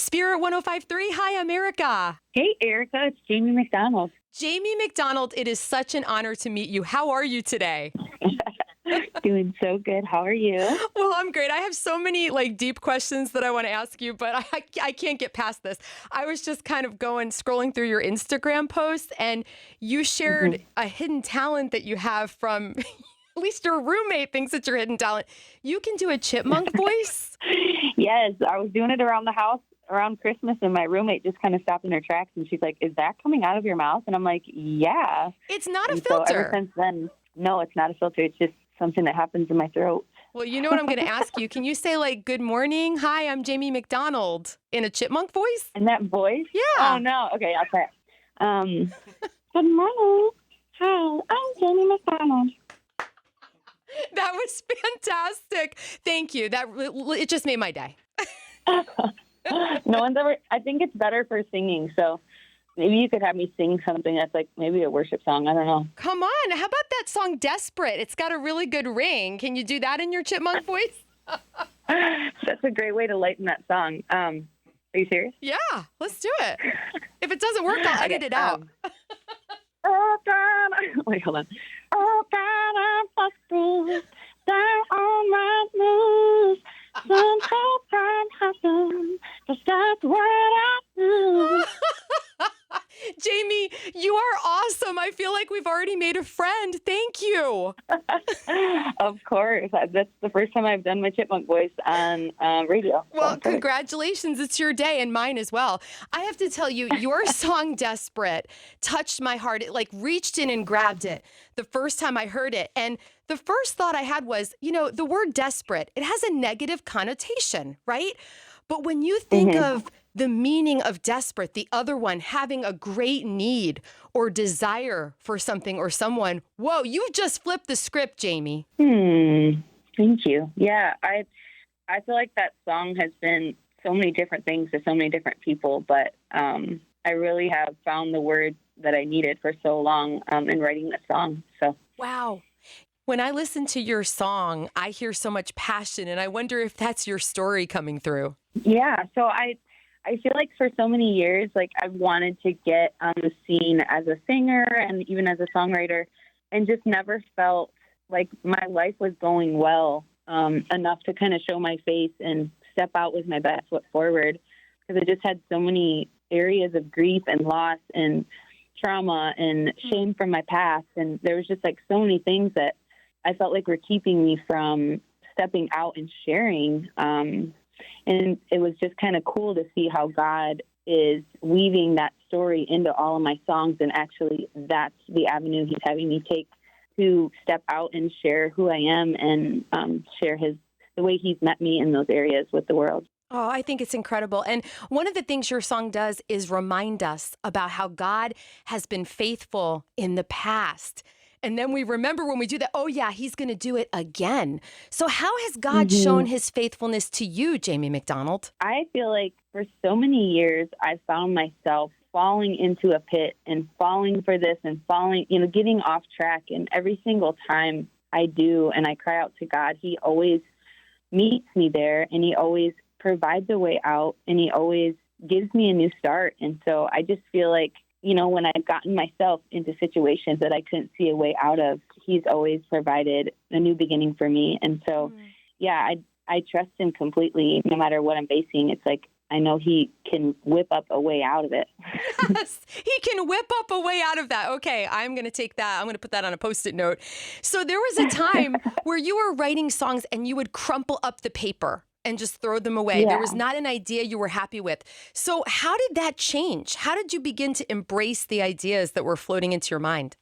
Spirit 105.3. Hi, America. Hey, Erica, it's Jamie McDonald. Jamie McDonald, it is such an honor to meet you. How are you today? Doing so good. How are you? Well, I'm great. I have so many deep questions that I want to ask you, but I can't get past this. I was just kind of scrolling through your Instagram post, and you shared a hidden talent that you have from, at least your roommate thinks it's your hidden talent. You can do a chipmunk voice. Yes, I was doing it around the house around Christmas, and my roommate just kind of stopped in her tracks, and she's like, "Is that coming out of your mouth?" And I'm like, "Yeah." It's not a and filter. So ever since then, no, it's not a filter. It's just something that happens in my throat. Well, you know what I'm going to ask you? Can you say good morning? Hi, I'm Jamie McDonald in a chipmunk voice? And that voice? Yeah. Oh, no. Okay, I'll try it. Good morning. Hi, I'm Jamie McDonald. That was fantastic. Thank you. It just made my day. No one's ever, I think it's better for singing. So maybe you could have me sing something that's maybe a worship song. I don't know. Come on. How about that song Desperate? It's got a really good ring. Can you do that in your chipmunk voice? That's a great way to lighten that song. Are you serious? Yeah, let's do it. If it doesn't work, I'll edit it out. Oh, God. Wait, hold on. Oh, God, I'm busting down on my knees. Sometimes I'm happy, 'cause that's what I do. Jamie, you are awesome. I feel like we've already made a friend. Thank you. Of course. That's the first time I've done my chipmunk voice on radio. Well, congratulations. It's your day and mine as well. I have to tell you, your song Desperate touched my heart. It reached in and grabbed it the first time I heard it. And the first thought I had was, the word desperate, it has a negative connotation, right? But when you think of the meaning of desperate, the other one, having a great need or desire for something or someone, whoa, you've just flipped the script, Jamie. Thank you. Yeah, I feel like that song has been so many different things to so many different people, but I really have found the word that I needed for so long in writing this song. So wow. When I listen to your song, I hear so much passion, and I wonder if that's your story coming through. Yeah, so I feel like for so many years, I've wanted to get on the scene as a singer and even as a songwriter, and just never felt like my life was going well enough to kind of show my face and step out with my best foot forward, because I just had so many areas of grief and loss and trauma and shame from my past, and there was just so many things that I felt like were keeping me from stepping out and sharing. And it was just kind of cool to see how God is weaving that story into all of my songs. And actually, that's the avenue he's having me take to step out and share who I am and share the way he's met me in those areas with the world. Oh, I think it's incredible. And one of the things your song does is remind us about how God has been faithful in the past. And then we remember when we do that, oh, yeah, he's going to do it again. So how has God shown his faithfulness to you, Jamie McDonald? I feel like for so many years, I found myself falling into a pit and falling for this and getting off track. And every single time I do and I cry out to God, he always meets me there, and he always provides a way out, and he always gives me a new start. And so I just feel like, when I've gotten myself into situations that I couldn't see a way out of, he's always provided a new beginning for me. And so, yeah, I trust him completely, no matter what I'm facing. It's I know he can whip up a way out of it. Yes, he can whip up a way out of that. Okay, I'm going to take that. I'm going to put that on a Post-it note. So there was a time where you were writing songs and you would crumple up the paper and just throw them away. Yeah. There was not an idea you were happy with. So how did that change? How did you begin to embrace the ideas that were floating into your mind?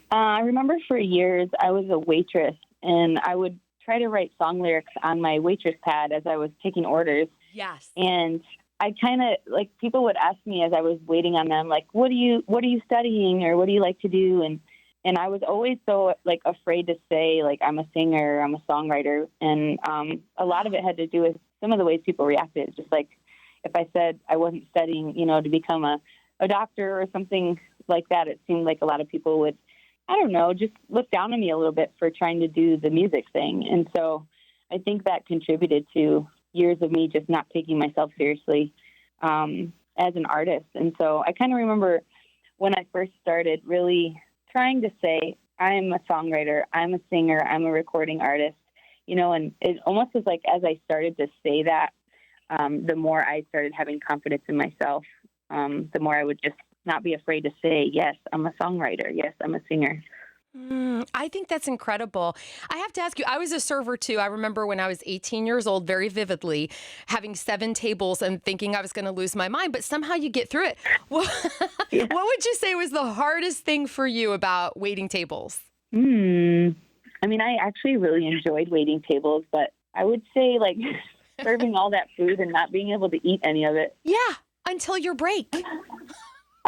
I remember for years I was a waitress, and I would try to write song lyrics on my waitress pad as I was taking orders. Yes. And I kind of people would ask me as I was waiting on them, what are you studying, or what do you like to do? And I was always so afraid to say I'm a singer, I'm a songwriter. And a lot of it had to do with some of the ways people reacted. Just if I said I wasn't studying, to become a doctor or something like that, it seemed like a lot of people would, I don't know, just look down on me a little bit for trying to do the music thing. And so I think that contributed to years of me just not taking myself seriously. as an artist. And so I kind of remember when I first started really trying to say, I'm a songwriter, I'm a singer, I'm a recording artist, and it almost was like as I started to say that, the more I started having confidence in myself, the more I would just not be afraid to say, yes, I'm a songwriter. Yes, I'm a singer. I think that's incredible. I have to ask you, I was a server too. I remember when I was 18 years old, very vividly, having 7 tables and thinking I was going to lose my mind, but somehow you get through it. What, Yeah. what would you say was the hardest thing for you about waiting tables? I mean, I actually really enjoyed waiting tables, but I would say like serving all that food and not being able to eat any of it. Yeah, until your break.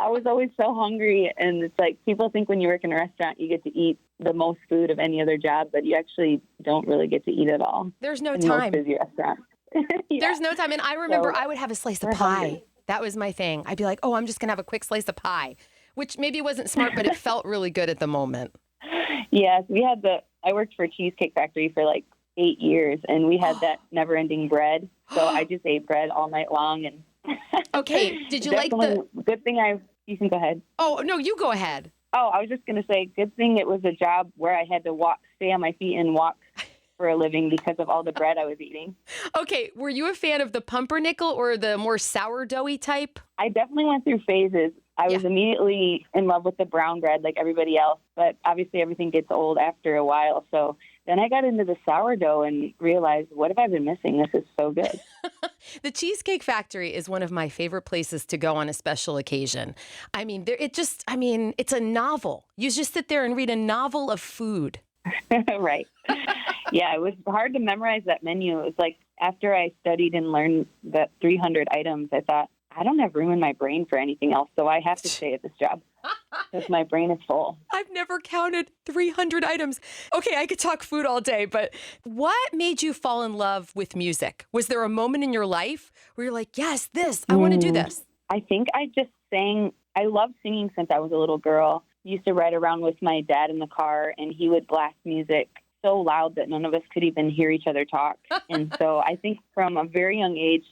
I was always so hungry, and it's like people think when you work in a restaurant, you get to eat the most food of any other job, but you actually don't really get to eat at all. There's no in time. most busy restaurants. Yeah. There's no time. And I remember So I would have a slice of we're pie. hungry. That was my thing. I'd be like, oh, I'm just going to have a quick slice of pie, which maybe wasn't smart, but it felt really good at the moment. Yes, I worked for a cheesecake factory for like 8 years, and we had that never-ending bread. So I just ate bread all night long. And Okay, did you like definitely good thing you can go ahead. Oh, no, you go ahead. Oh, I was just going to say, good thing it was a job where I had to stay on my feet and walk for a living because of all the bread I was eating. Okay, were you a fan of the pumpernickel or the more sourdoughy type? I definitely went through phases. I was immediately in love with the brown bread like everybody else, but obviously everything gets old after a while. So then I got into the sourdough and realized, what have I been missing? This is so good. The Cheesecake Factory is one of my favorite places to go on a special occasion. I mean, it's a novel. You just sit there and read a novel of food. Right. Yeah, it was hard to memorize that menu. It was like after I studied and learned that 300 items, I thought, I don't have room in my brain for anything else, so I have to stay at this job because my brain is full. I've never counted 300 items. Okay, I could talk food all day, but what made you fall in love with music? Was there a moment in your life where you're like, yes, I want to do this? I think I just sang. I loved singing since I was a little girl. Used to ride around with my dad in the car, and he would blast music so loud that none of us could even hear each other talk. And so I think from a very young age,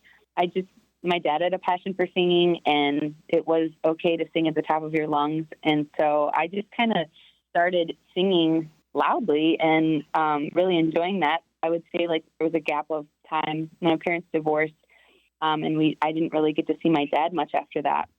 my dad had a passion for singing, and it was okay to sing at the top of your lungs. And so I just kind of started singing loudly and really enjoying that. I would say like there was a gap of time. My parents divorced, and I didn't really get to see my dad much after that.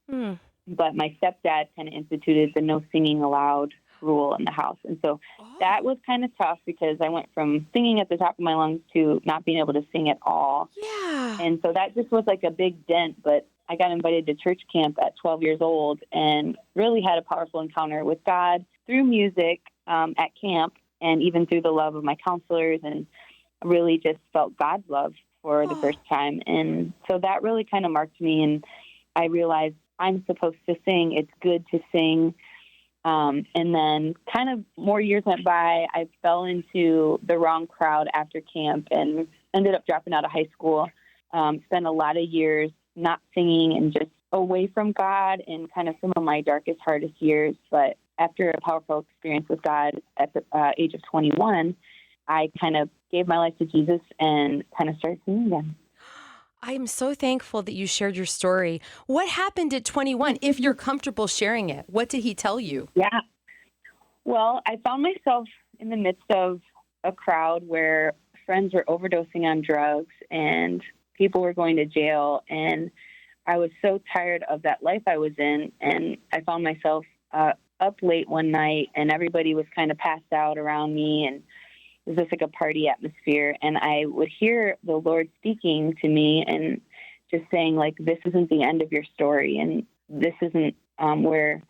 But my stepdad kind of instituted the no singing allowed rule in the house. And so that was kind of tough because I went from singing at the top of my lungs to not being able to sing at all. Yeah. And so that just was like a big dent. But I got invited to church camp at 12 years old and really had a powerful encounter with God through music at camp, and even through the love of my counselors, and really just felt God's love for the first time. And so that really kind of marked me. And I realized I'm supposed to sing. It's good to sing. And then kind of more years went by. I fell into the wrong crowd after camp and ended up dropping out of high school. Spent a lot of years not singing and just away from God, and kind of some of my darkest, hardest years. But after a powerful experience with God at the age of 21, I kind of gave my life to Jesus and kind of started singing again. I am so thankful that you shared your story. What happened at 21, if you're comfortable sharing it? What did he tell you? Yeah. Well, I found myself in the midst of a crowd where friends were overdosing on drugs and people were going to jail. And I was so tired of that life I was in. And I found myself up late one night, and everybody was kind of passed out around me. And it was just like a party atmosphere. And I would hear the Lord speaking to me and just saying, like, this isn't the end of your story. And this isn't where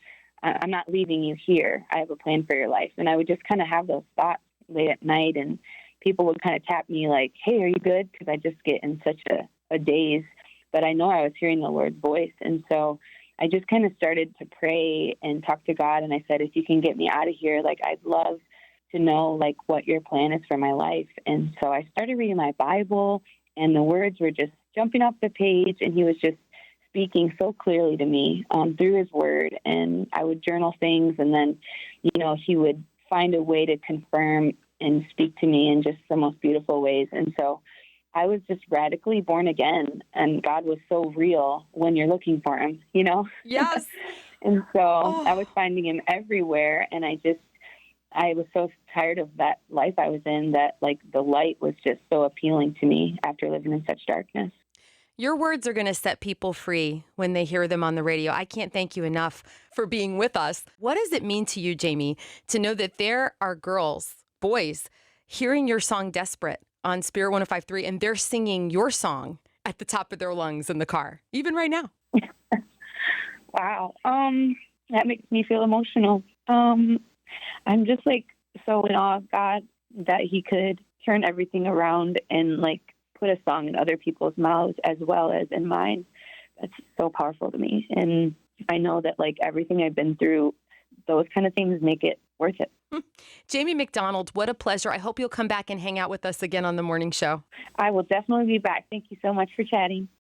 I'm not leaving you here. I have a plan for your life. And I would just kind of have those thoughts late at night, and people would kind of tap me like, hey, are you good? Because I just get in such a daze. But I know I was hearing the Lord's voice. And so I just kind of started to pray and talk to God. And I said, if you can get me out of here, like, I'd love to know, like, what your plan is for my life. And so I started reading my Bible, and the words were just jumping off the page, and he was just speaking so clearly to me through his word. And I would journal things, and then, he would find a way to confirm and speak to me in just the most beautiful ways. And so I was just radically born again, and God was so real when you're looking for him, you know? Yes. And so I Oh. was finding him everywhere, and I was so tired of that life I was in that like the light was just so appealing to me after living in such darkness. Your words are going to set people free when they hear them on the radio. I can't thank you enough for being with us. What does it mean to you, Jamie, to know that there are girls, boys, hearing your song Desperate on Spirit 105.3 and they're singing your song at the top of their lungs in the car, even right now? Wow. That makes me feel emotional. I'm just like so in awe of God that he could turn everything around and like put a song in other people's mouths as well as in mine. That's so powerful to me. And I know that like everything I've been through, those kind of things make it worth it. Jamie McDonald, what a pleasure. I hope you'll come back and hang out with us again on the morning show. I will definitely be back. Thank you so much for chatting.